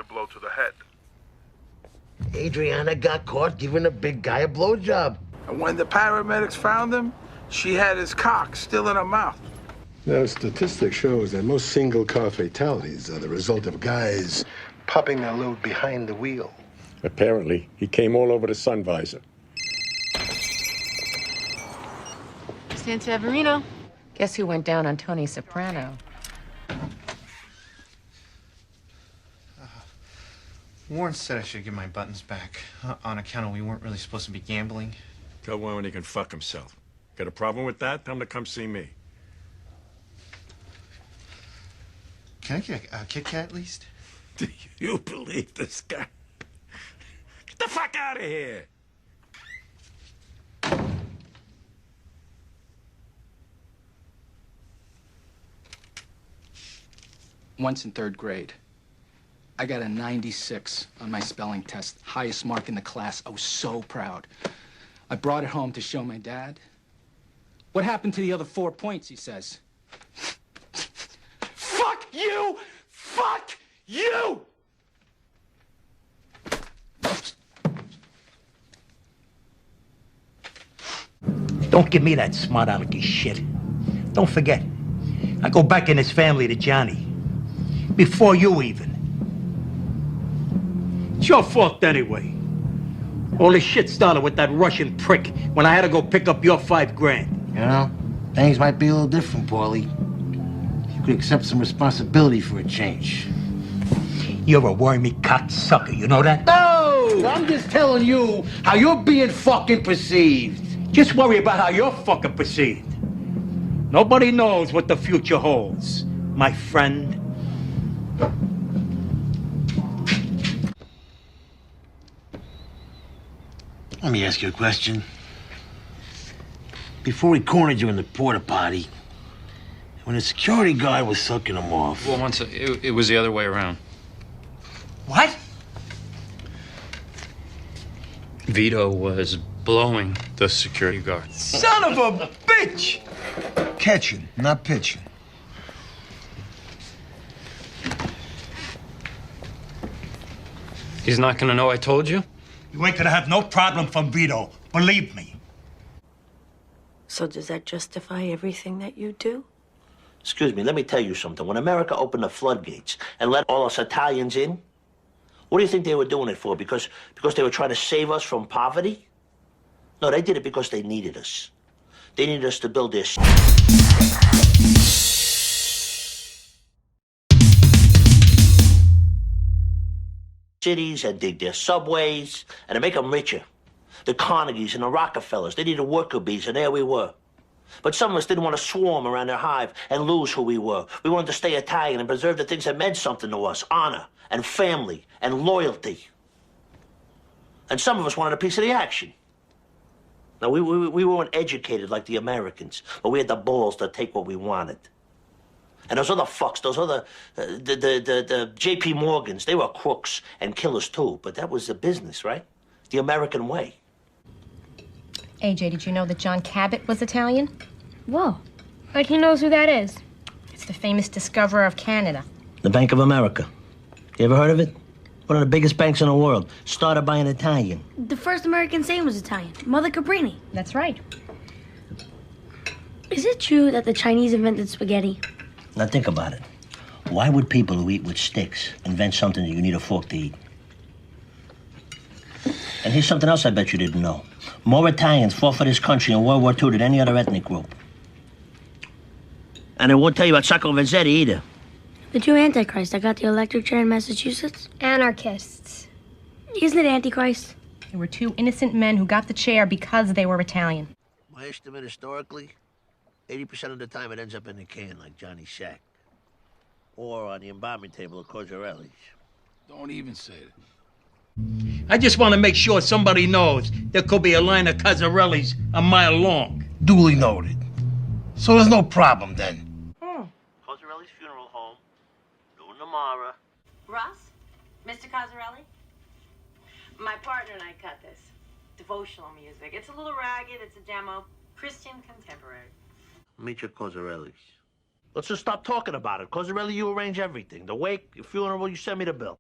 blow to the head. Adriana got caught giving a big guy a blowjob. And when the paramedics found him, she had his cock still in her mouth. Now, statistics shows that most single-car fatalities are the result of guys popping their load behind the wheel. Apparently, he came all over the sun visor. San Severino. Guess who went down on Tony Soprano? Warren said I should get my buttons back on account of we weren't really supposed to be gambling. Tell Warren he can fuck himself. Got a problem with that? Tell him to come see me. Can I get a Kit Kat at least? Do you believe this guy? Get the fuck out of here! Once in third grade, I got a 96 on my spelling test, highest mark in the class. I was so proud. I brought it home to show my dad. What happened to the other 4 points, he says. Fuck you! Fuck you! Don't give me that smart alecky shit. Don't forget, I go back in his family to Johnny. Before you even. It's your fault anyway. All this shit started with that Russian prick when I had to go pick up your $5,000. You know, things might be a little different, Paulie. You could accept some responsibility for a change. You're a wormy cocksucker, you know that? No! I'm just telling you how you're being fucking perceived. Just worry about how you're fucking perceived. Nobody knows what the future holds, my friend. Let me ask you a question. Before we cornered you in the porta potty, when the security guard was sucking him off... Well, once it was the other way around. What? Vito was blowing the security guard. Son of a bitch! Catching, not pitching. He's not gonna know I told you? You ain't gonna have no problem from Vito, believe me. So does that justify everything that you do? Excuse me, let me tell you something. When America opened the floodgates and let all us Italians in, what do you think they were doing it for? Because they were trying to save us from poverty? No, they did it because they needed us. They needed us to build their cities and dig their subways and to make them richer. The Carnegies and the Rockefellers, they needed worker bees, and there we were. But some of us didn't want to swarm around their hive and lose who we were. We wanted to stay Italian and preserve the things that meant something to us: honor and family and loyalty. And some of us wanted a piece of the action. Now, we weren't educated like the Americans, but we had the balls to take what we wanted. And those other fucks, those other, the J.P. Morgans, they were crooks and killers too, but that was the business, right? The American way. AJ, did you know that John Cabot was Italian? Whoa. Like he knows who that is. It's the famous discoverer of Canada. The Bank of America. You ever heard of it? One of the biggest banks in the world, started by an Italian. The first American saint was Italian, Mother Cabrini. That's right. Is it true that the Chinese invented spaghetti? Now think about it. Why would people who eat with sticks invent something that you need a fork to eat? And here's something else I bet you didn't know. More Italians fought for this country in World War II than any other ethnic group. And I won't tell you about Sacco Vanzetti either. The two Antichrists that got the electric chair in Massachusetts? Anarchists. Isn't it Antichrist? There were two innocent men who got the chair because they were Italian. My estimate historically, 80% of the time it ends up in a can like Johnny Shack. Or on the embalming table at Cozzarelli's. Don't even say it. I just want to make sure somebody knows there could be a line of Cozzarelli's a mile long. Duly noted. So there's no problem then. Cozzarelli's funeral home, Luna Mara. Russ? Mr. Cozzarelli? My partner and I cut this. Devotional music. It's a little ragged, it's a demo. Christian contemporary. Meet your Cozzarelli's. Let's just stop talking about it. Cozzarelli, you arrange everything. The wake, the funeral, you send me the bill.